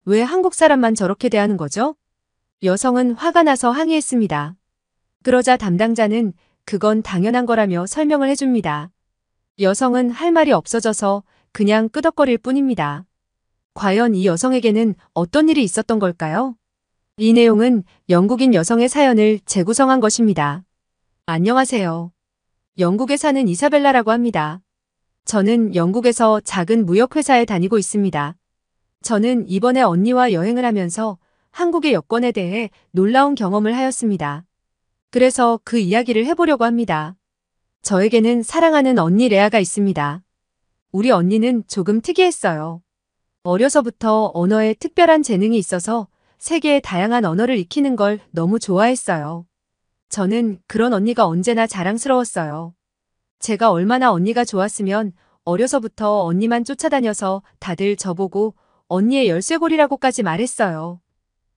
왜 한국 사람만 저렇게 대하는 거죠? 여성은 화가 나서 항의했습니다. 그러자 담당자는 그건 당연한 거라며 설명을 해줍니다. 여성은 할 말이 없어져서 그냥 끄덕거릴 뿐입니다. 과연 이 여성에게는 어떤 일이 있었던 걸까요? 이 내용은 영국인 여성의 사연을 재구성한 것입니다. 안녕하세요. 영국에 사는 이사벨라라고 합니다. 저는 영국에서 작은 무역회사에 다니고 있습니다. 저는 이번에 언니와 여행을 하면서 한국의 여권에 대해 놀라운 경험을 하였습니다. 그래서 그 이야기를 해보려고 합니다. 저에게는 사랑하는 언니 레아가 있습니다. 우리 언니는 조금 특이했어요. 어려서부터 언어에 특별한 재능이 있어서 세계의 다양한 언어를 익히는 걸 너무 좋아했어요. 저는 그런 언니가 언제나 자랑스러웠어요. 제가 얼마나 언니가 좋았으면 어려서부터 언니만 쫓아다녀서 다들 저보고 언니의 열쇠고리라고까지 말했어요.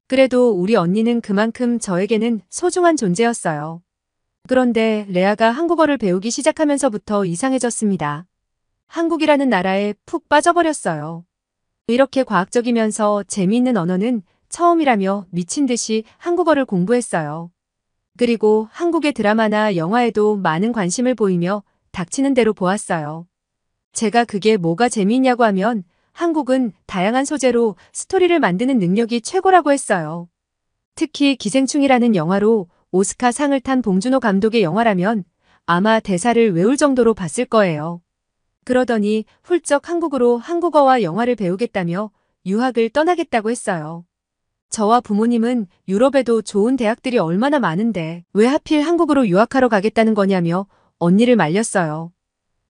그래도 우리 언니는 그만큼 저에게는 소중한 존재였어요. 그런데 레아가 한국어를 배우기 시작하면서부터 이상해졌습니다. 한국이라는 나라에 푹 빠져버렸어요. 이렇게 과학적이면서 재미있는 언어는 처음이라며 미친 듯이 한국어를 공부했어요. 그리고 한국의 드라마나 영화에도 많은 관심을 보이며 닥치는 대로 보았어요. 제가 그게 뭐가 재미있냐고 하면 한국은 다양한 소재로 스토리를 만드는 능력이 최고라고 했어요. 특히 기생충이라는 영화로 오스카 상을 탄 봉준호 감독의 영화라면 아마 대사를 외울 정도로 봤을 거예요. 그러더니 훌쩍 한국으로 한국어와 영화를 배우겠다며 유학을 떠나겠다고 했어요. 저와 부모님은 유럽에도 좋은 대학들이 얼마나 많은데 왜 하필 한국으로 유학하러 가겠다는 거냐며 언니를 말렸어요.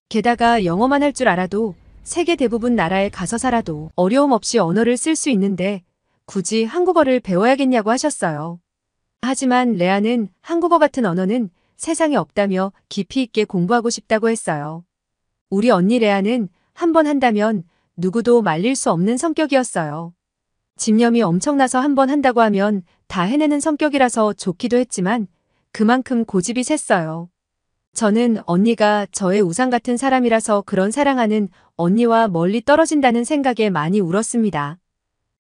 게다가 영어만 할 줄 알아도 세계 대부분 나라에 가서 살아도 어려움 없이 언어를 쓸 수 있는데 굳이 한국어를 배워야겠냐고 하셨어요. 하지만 레아는 한국어 같은 언어는 세상에 없다며 깊이 있게 공부하고 싶다고 했어요. 우리 언니 레아는 한번 한다면 누구도 말릴 수 없는 성격이었어요. 집념이 엄청나서 한번 한다고 하면 다 해내는 성격이라서 좋기도 했지만 그만큼 고집이 셌어요. 저는 언니가 저의 우상 같은 사람이라서 그런 사랑하는 언니와 멀리 떨어진다는 생각에 많이 울었습니다.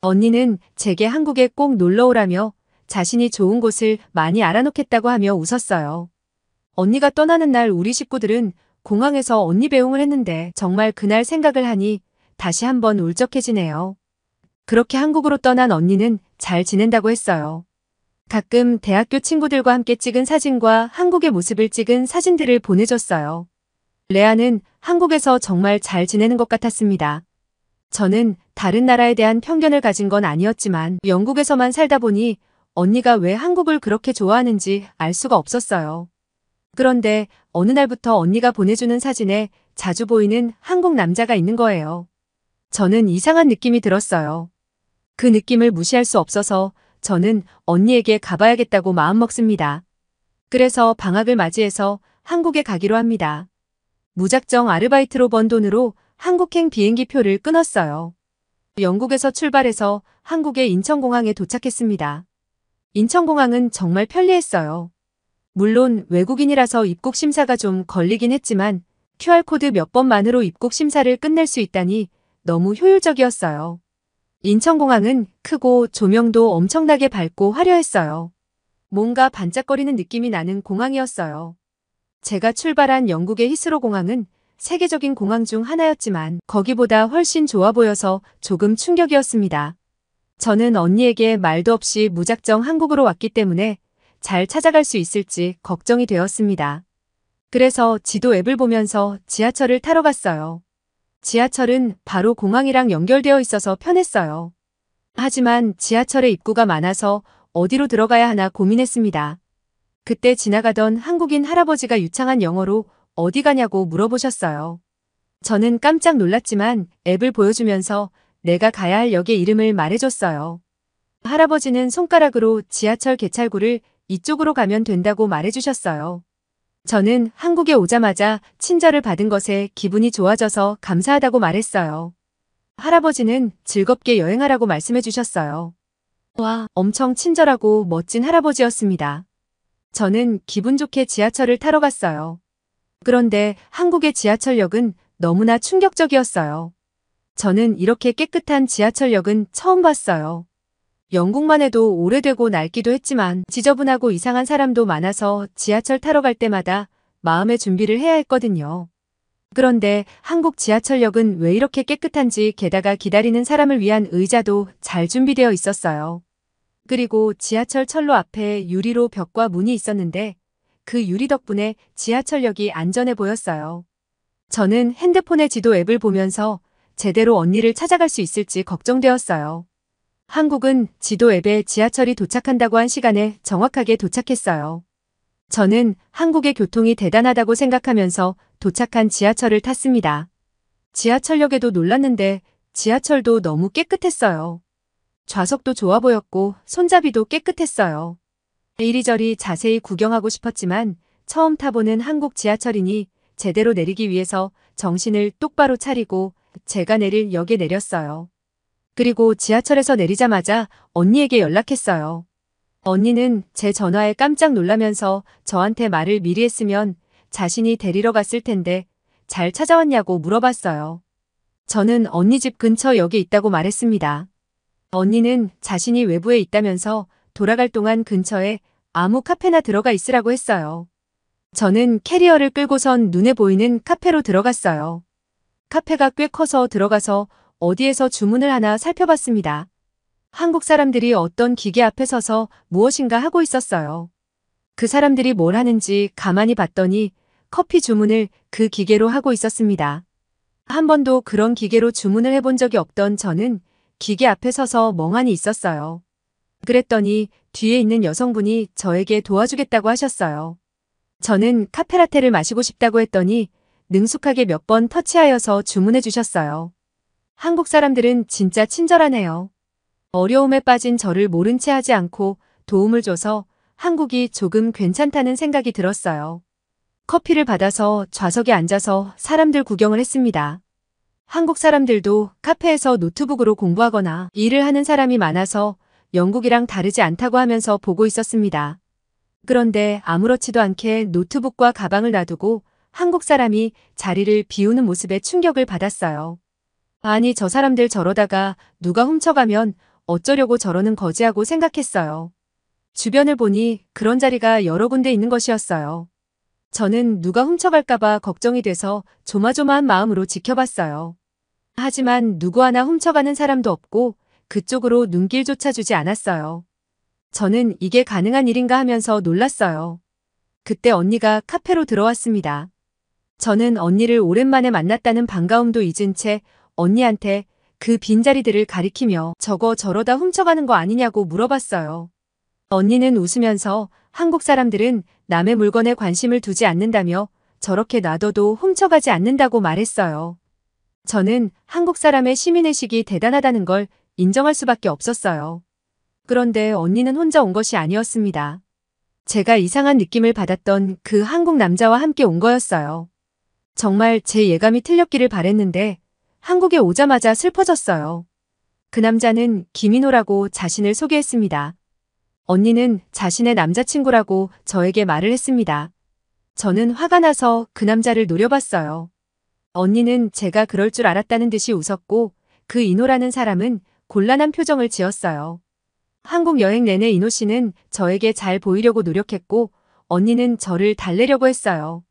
언니는 제게 한국에 꼭 놀러 오라며 자신이 좋은 곳을 많이 알아놓겠다고 하며 웃었어요. 언니가 떠나는 날 우리 식구들은 공항에서 언니 배웅을 했는데 정말 그날 생각을 하니 다시 한번 울적해지네요. 그렇게 한국으로 떠난 언니는 잘 지낸다고 했어요. 가끔 대학교 친구들과 함께 찍은 사진과 한국의 모습을 찍은 사진들을 보내줬어요. 레아는 한국에서 정말 잘 지내는 것 같았습니다. 저는 다른 나라에 대한 편견을 가진 건 아니었지만 영국에서만 살다 보니 언니가 왜 한국을 그렇게 좋아하는지 알 수가 없었어요. 그런데 어느 날부터 언니가 보내주는 사진에 자주 보이는 한국 남자가 있는 거예요. 저는 이상한 느낌이 들었어요. 그 느낌을 무시할 수 없어서 저는 언니에게 가봐야겠다고 마음먹습니다. 그래서 방학을 맞이해서 한국에 가기로 합니다. 무작정 아르바이트로 번 돈으로 한국행 비행기 표를 끊었어요. 영국에서 출발해서 한국의 인천공항에 도착했습니다. 인천공항은 정말 편리했어요. 물론 외국인이라서 입국 심사가 좀 걸리긴 했지만 QR코드 몇 번만으로 입국 심사를 끝낼 수 있다니 너무 효율적이었어요. 인천공항은 크고 조명도 엄청나게 밝고 화려했어요. 뭔가 반짝거리는 느낌이 나는 공항이었어요. 제가 출발한 영국의 히스로 공항은 세계적인 공항 중 하나였지만 거기보다 훨씬 좋아 보여서 조금 충격이었습니다. 저는 언니에게 말도 없이 무작정 한국으로 왔기 때문에 잘 찾아갈 수 있을지 걱정이 되었습니다. 그래서 지도 앱을 보면서 지하철을 타러 갔어요. 지하철은 바로 공항이랑 연결되어 있어서 편했어요. 하지만 지하철에 입구가 많아서 어디로 들어가야 하나 고민했습니다. 그때 지나가던 한국인 할아버지가 유창한 영어로 어디 가냐고 물어보셨어요. 저는 깜짝 놀랐지만 앱을 보여주면서 내가 가야 할 역의 이름을 말해줬어요. 할아버지는 손가락으로 지하철 개찰구를 이쪽으로 가면 된다고 말해주셨어요. 저는 한국에 오자마자 친절을 받은 것에 기분이 좋아져서 감사하다고 말했어요. 할아버지는 즐겁게 여행하라고 말씀해 주셨어요. 와, 엄청 친절하고 멋진 할아버지였습니다. 저는 기분 좋게 지하철을 타러 갔어요. 그런데 한국의 지하철역은 너무나 충격적이었어요. 저는 이렇게 깨끗한 지하철역은 처음 봤어요. 영국만 해도 오래되고 낡기도 했지만 지저분하고 이상한 사람도 많아서 지하철 타러 갈 때마다 마음의 준비를 해야 했거든요. 그런데 한국 지하철역은 왜 이렇게 깨끗한지, 게다가 기다리는 사람을 위한 의자도 잘 준비되어 있었어요. 그리고 지하철 철로 앞에 유리로 벽과 문이 있었는데 그 유리 덕분에 지하철역이 안전해 보였어요. 저는 핸드폰의 지도 앱을 보면서 제대로 언니를 찾아갈 수 있을지 걱정되었어요. 한국은 지도 앱에 지하철이 도착한다고 한 시간에 정확하게 도착했어요. 저는 한국의 교통이 대단하다고 생각하면서 도착한 지하철을 탔습니다. 지하철역에도 놀랐는데 지하철도 너무 깨끗했어요. 좌석도 좋아 보였고 손잡이도 깨끗했어요. 이리저리 자세히 구경하고 싶었지만 처음 타보는 한국 지하철이니 제대로 내리기 위해서 정신을 똑바로 차리고 제가 내릴 역에 내렸어요. 그리고 지하철에서 내리자마자 언니에게 연락했어요. 언니는 제 전화에 깜짝 놀라면서 저한테 말을 미리 했으면 자신이 데리러 갔을 텐데 잘 찾아왔냐고 물어봤어요. 저는 언니 집 근처 역에 있다고 말했습니다. 언니는 자신이 외부에 있다면서 돌아갈 동안 근처에 아무 카페나 들어가 있으라고 했어요. 저는 캐리어를 끌고선 눈에 보이는 카페로 들어갔어요. 카페가 꽤 커서 들어가서 어디에서 주문을 하나 살펴봤습니다. 한국 사람들이 어떤 기계 앞에 서서 무엇인가 하고 있었어요. 그 사람들이 뭘 하는지 가만히 봤더니 커피 주문을 그 기계로 하고 있었습니다. 한 번도 그런 기계로 주문을 해본 적이 없던 저는 기계 앞에 서서 멍하니 있었어요. 그랬더니 뒤에 있는 여성분이 저에게 도와주겠다고 하셨어요. 저는 카페라테를 마시고 싶다고 했더니 능숙하게 몇 번 터치하여서 주문해 주셨어요. 한국 사람들은 진짜 친절하네요. 어려움에 빠진 저를 모른 채 하지 않고 도움을 줘서 한국이 조금 괜찮다는 생각이 들었어요. 커피를 받아서 좌석에 앉아서 사람들 구경을 했습니다. 한국 사람들도 카페에서 노트북으로 공부하거나 일을 하는 사람이 많아서 영국이랑 다르지 않다고 하면서 보고 있었습니다. 그런데 아무렇지도 않게 노트북과 가방을 놔두고 한국 사람이 자리를 비우는 모습에 충격을 받았어요. 아니, 저 사람들 저러다가 누가 훔쳐가면 어쩌려고 저러는 거지 하고 생각했어요. 주변을 보니 그런 자리가 여러 군데 있는 것이었어요. 저는 누가 훔쳐갈까봐 걱정이 돼서 조마조마한 마음으로 지켜봤어요. 하지만 누구 하나 훔쳐가는 사람도 없고 그쪽으로 눈길조차 주지 않았어요. 저는 이게 가능한 일인가 하면서 놀랐어요. 그때 언니가 카페로 들어왔습니다. 저는 언니를 오랜만에 만났다는 반가움도 잊은 채 언니한테 그 빈자리들을 가리키며 저거 저러다 훔쳐가는 거 아니냐고 물어봤어요. 언니는 웃으면서 한국 사람들은 남의 물건에 관심을 두지 않는다며 저렇게 놔둬도 훔쳐가지 않는다고 말했어요. 저는 한국 사람의 시민의식이 대단하다는 걸 인정할 수밖에 없었어요. 그런데 언니는 혼자 온 것이 아니었습니다. 제가 이상한 느낌을 받았던 그 한국 남자와 함께 온 거였어요. 정말 제 예감이 틀렸기를 바랬는데 한국에 오자마자 슬퍼졌어요. 그 남자는 김인호라고 자신을 소개했습니다. 언니는 자신의 남자친구라고 저에게 말을 했습니다. 저는 화가 나서 그 남자를 노려봤어요. 언니는 제가 그럴 줄 알았다는 듯이 웃었고 그 인호라는 사람은 곤란한 표정을 지었어요. 한국 여행 내내 인호 씨는 저에게 잘 보이려고 노력했고 언니는 저를 달래려고 했어요.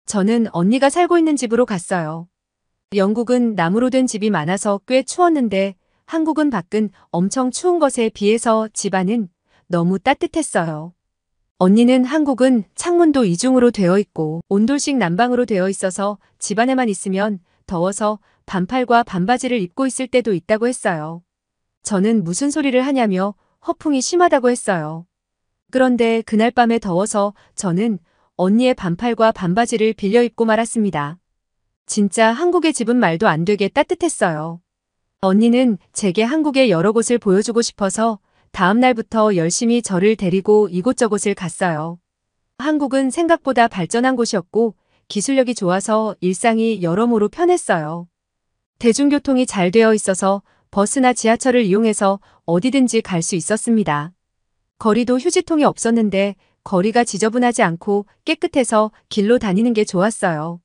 저는 언니가 살고 있는 집으로 갔어요. 영국은 나무로 된 집이 많아서 꽤 추웠는데 한국은 밖은 엄청 추운 것에 비해서 집 안은 너무 따뜻했어요. 언니는 한국은 창문도 이중으로 되어 있고 온돌식 난방으로 되어 있어서 집 안에만 있으면 더워서 반팔과 반바지를 입고 있을 때도 있다고 했어요. 저는 무슨 소리를 하냐며 허풍이 심하다고 했어요. 그런데 그날 밤에 더워서 저는 언니의 반팔과 반바지를 빌려 입고 말았습니다. 진짜 한국의 집은 말도 안 되게 따뜻했어요. 언니는 제게 한국의 여러 곳을 보여주고 싶어서 다음 날부터 열심히 저를 데리고 이곳저곳을 갔어요. 한국은 생각보다 발전한 곳이었고 기술력이 좋아서 일상이 여러모로 편했어요. 대중교통이 잘 되어 있어서 버스나 지하철을 이용해서 어디든지 갈 수 있었습니다. 거리도 휴지통이 없었는데 거리가 지저분하지 않고 깨끗해서 길로 다니는 게 좋았어요.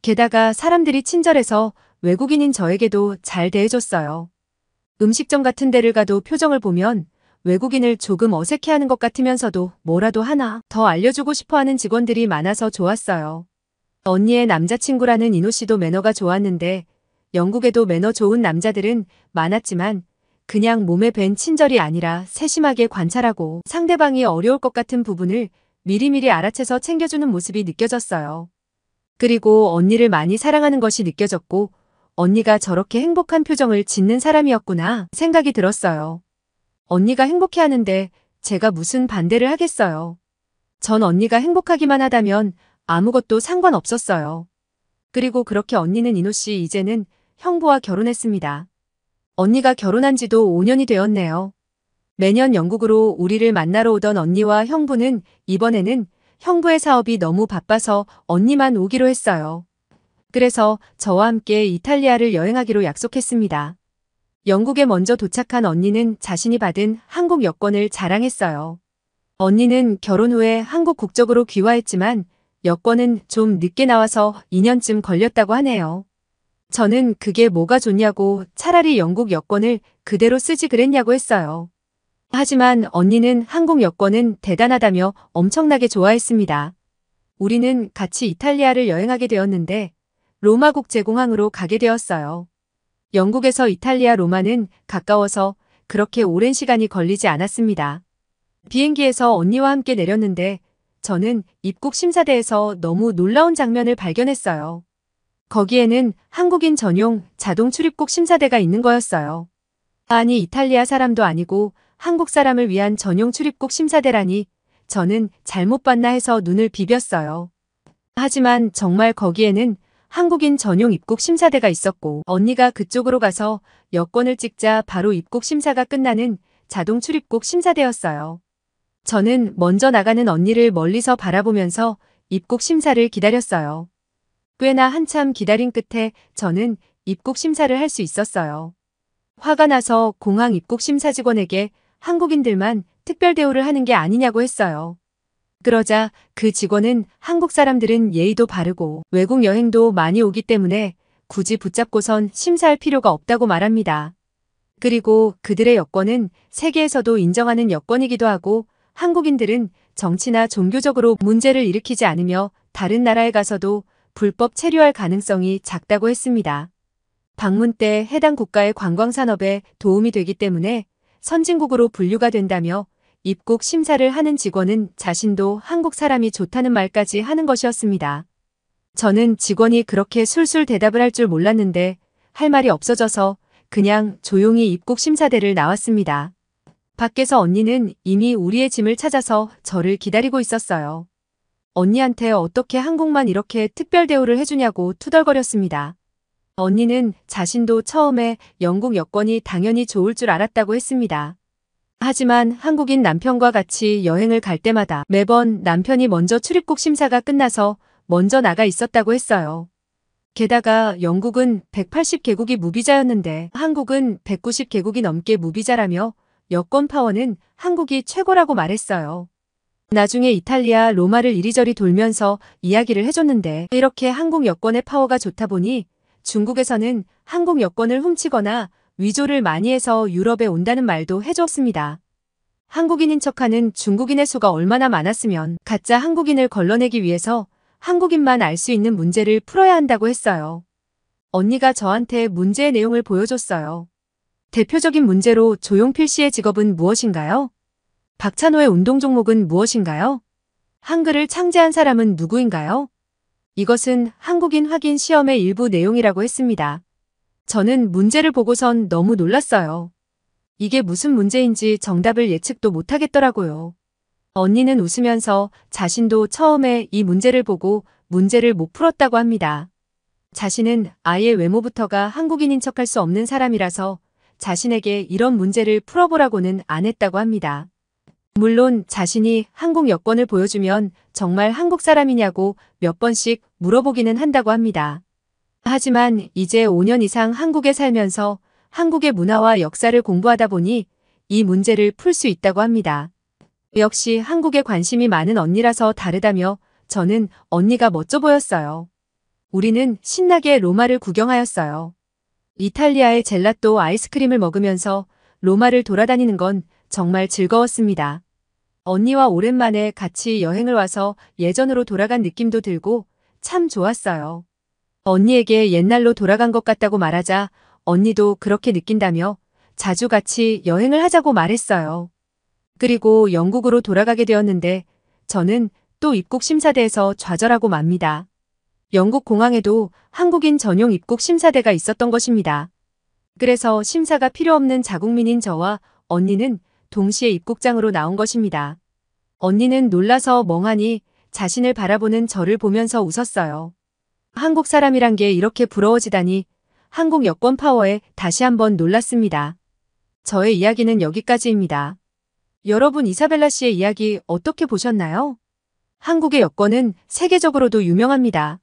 게다가 사람들이 친절해서 외국인인 저에게도 잘 대해줬어요. 음식점 같은 데를 가도 표정을 보면 외국인을 조금 어색해하는 것 같으면서도 뭐라도 하나 더 알려주고 싶어하는 직원들이 많아서 좋았어요. 언니의 남자친구라는 이노 씨도 매너가 좋았는데 영국에도 매너 좋은 남자들은 많았지만 그냥 몸에 밴 친절이 아니라 세심하게 관찰하고 상대방이 어려울 것 같은 부분을 미리미리 알아채서 챙겨주는 모습이 느껴졌어요. 그리고 언니를 많이 사랑하는 것이 느껴졌고 언니가 저렇게 행복한 표정을 짓는 사람이었구나 생각이 들었어요. 언니가 행복해하는데 제가 무슨 반대를 하겠어요. 전 언니가 행복하기만 하다면 아무것도 상관없었어요. 그리고 그렇게 언니는 이노 씨 이제는 형부와 결혼했습니다. 언니가 결혼한 지도 5년이 되었네요. 매년 영국으로 우리를 만나러 오던 언니와 형부는 이번에는 형부의 사업이 너무 바빠서 언니만 오기로 했어요. 그래서 저와 함께 이탈리아를 여행하기로 약속했습니다. 영국에 먼저 도착한 언니는 자신이 받은 한국 여권을 자랑했어요. 언니는 결혼 후에 한국 국적으로 귀화했지만 여권은 좀 늦게 나와서 2년쯤 걸렸다고 하네요. 저는 그게 뭐가 좋냐고 차라리 영국 여권을 그대로 쓰지 그랬냐고 했어요. 하지만 언니는 한국 여권은 대단하다며 엄청나게 좋아했습니다. 우리는 같이 이탈리아를 여행하게 되었는데 로마 국제공항으로 가게 되었어요. 영국에서 이탈리아 로마는 가까워서 그렇게 오랜 시간이 걸리지 않았습니다. 비행기에서 언니와 함께 내렸는데 저는 입국 심사대에서 너무 놀라운 장면을 발견했어요. 거기에는 한국인 전용 자동 출입국 심사대가 있는 거였어요. 아니 이탈리아 사람도 아니고 한국 사람을 위한 전용 출입국 심사대라니 저는 잘못 봤나 해서 눈을 비볐어요. 하지만 정말 거기에는 한국인 전용 입국 심사대가 있었고 언니가 그쪽으로 가서 여권을 찍자 바로 입국 심사가 끝나는 자동 출입국 심사대였어요. 저는 먼저 나가는 언니를 멀리서 바라보면서 입국 심사를 기다렸어요. 꽤나 한참 기다린 끝에 저는 입국 심사를 할 수 있었어요. 화가 나서 공항 입국 심사 직원에게 한국인들만 특별 대우를 하는 게 아니냐고 했어요. 그러자 그 직원은 한국 사람들은 예의도 바르고 외국 여행도 많이 오기 때문에 굳이 붙잡고선 심사할 필요가 없다고 말합니다. 그리고 그들의 여권은 세계에서도 인정하는 여권이기도 하고 한국인들은 정치나 종교적으로 문제를 일으키지 않으며 다른 나라에 가서도 불법 체류할 가능성이 작다고 했습니다. 방문 때 해당 국가의 관광산업에 도움이 되기 때문에 선진국으로 분류가 된다며 입국 심사를 하는 직원은 자신도 한국 사람이 좋다는 말까지 하는 것이었습니다. 저는 직원이 그렇게 술술 대답을 할 줄 몰랐는데 할 말이 없어져서 그냥 조용히 입국 심사대를 나왔습니다. 밖에서 언니는 이미 우리의 짐을 찾아서 저를 기다리고 있었어요. 언니한테 어떻게 한국만 이렇게 특별 대우를 해주냐고 투덜거렸습니다. 언니는 자신도 처음에 영국 여권이 당연히 좋을 줄 알았다고 했습니다. 하지만 한국인 남편과 같이 여행을 갈 때마다 매번 남편이 먼저 출입국 심사가 끝나서 먼저 나가 있었다고 했어요. 게다가 영국은 180개국이 무비자였는데 한국은 190개국이 넘게 무비자라며 여권 파워는 한국이 최고라고 말했어요. 나중에 이탈리아 로마를 이리저리 돌면서 이야기를 해줬는데 이렇게 한국 여권의 파워가 좋다 보니 중국에서는 한국 여권을 훔치거나 위조를 많이 해서 유럽에 온다는 말도 해줬습니다. 한국인인 척하는 중국인의 수가 얼마나 많았으면 가짜 한국인을 걸러내기 위해서 한국인만 알 수 있는 문제를 풀어야 한다고 했어요. 언니가 저한테 문제의 내용을 보여줬어요. 대표적인 문제로 조용필 씨의 직업은 무엇인가요? 박찬호의 운동 종목은 무엇인가요? 한글을 창제한 사람은 누구인가요? 이것은 한국인 확인 시험의 일부 내용이라고 했습니다. 저는 문제를 보고선 너무 놀랐어요. 이게 무슨 문제인지 정답을 예측도 못하겠더라고요. 언니는 웃으면서 자신도 처음에 이 문제를 보고 문제를 못 풀었다고 합니다. 자신은 아예 외모부터가 한국인인 척할 수 없는 사람이라서 자신에게 이런 문제를 풀어보라고는 안 했다고 합니다. 물론 자신이 한국 여권을 보여주면 정말 한국 사람이냐고 몇 번씩 물어보기는 한다고 합니다. 하지만 이제 5년 이상 한국에 살면서 한국의 문화와 역사를 공부하다 보니 이 문제를 풀 수 있다고 합니다. 역시 한국에 관심이 많은 언니라서 다르다며 저는 언니가 멋져 보였어요. 우리는 신나게 로마를 구경하였어요. 이탈리아의 젤라또 아이스크림을 먹으면서 로마를 돌아다니는 건 정말 즐거웠습니다. 언니와 오랜만에 같이 여행을 와서 예전으로 돌아간 느낌도 들고 참 좋았어요. 언니에게 옛날로 돌아간 것 같다고 말하자 언니도 그렇게 느낀다며 자주 같이 여행을 하자고 말했어요. 그리고 영국으로 돌아가게 되었는데 저는 또 입국 심사대에서 좌절하고 맙니다. 영국 공항에도 한국인 전용 입국 심사대가 있었던 것입니다. 그래서 심사가 필요 없는 자국민인 저와 언니는 동시에 입국장으로 나온 것입니다. 언니는 놀라서 멍하니 자신을 바라보는 저를 보면서 웃었어요. 한국 사람이란 게 이렇게 부러워지다니 한국 여권 파워에 다시 한번 놀랐습니다. 저의 이야기는 여기까지입니다. 여러분 이사벨라 씨의 이야기 어떻게 보셨나요? 한국의 여권은 세계적으로도 유명합니다.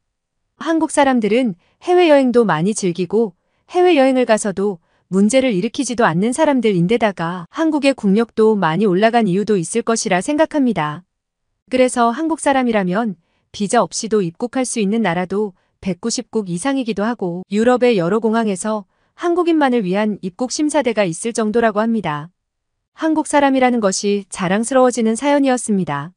한국 사람들은 해외여행도 많이 즐기고 해외여행을 가서도 문제를 일으키지도 않는 사람들인데다가 한국의 국력도 많이 올라간 이유도 있을 것이라 생각합니다. 그래서 한국 사람이라면 비자 없이도 입국할 수 있는 나라도 190국 이상이기도 하고 유럽의 여러 공항에서 한국인만을 위한 입국 심사대가 있을 정도라고 합니다. 한국 사람이라는 것이 자랑스러워지는 사연이었습니다.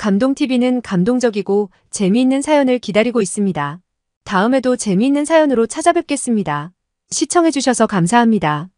감동TV는 감동적이고 재미있는 사연을 기다리고 있습니다. 다음에도 재미있는 사연으로 찾아뵙겠습니다. 시청해주셔서 감사합니다.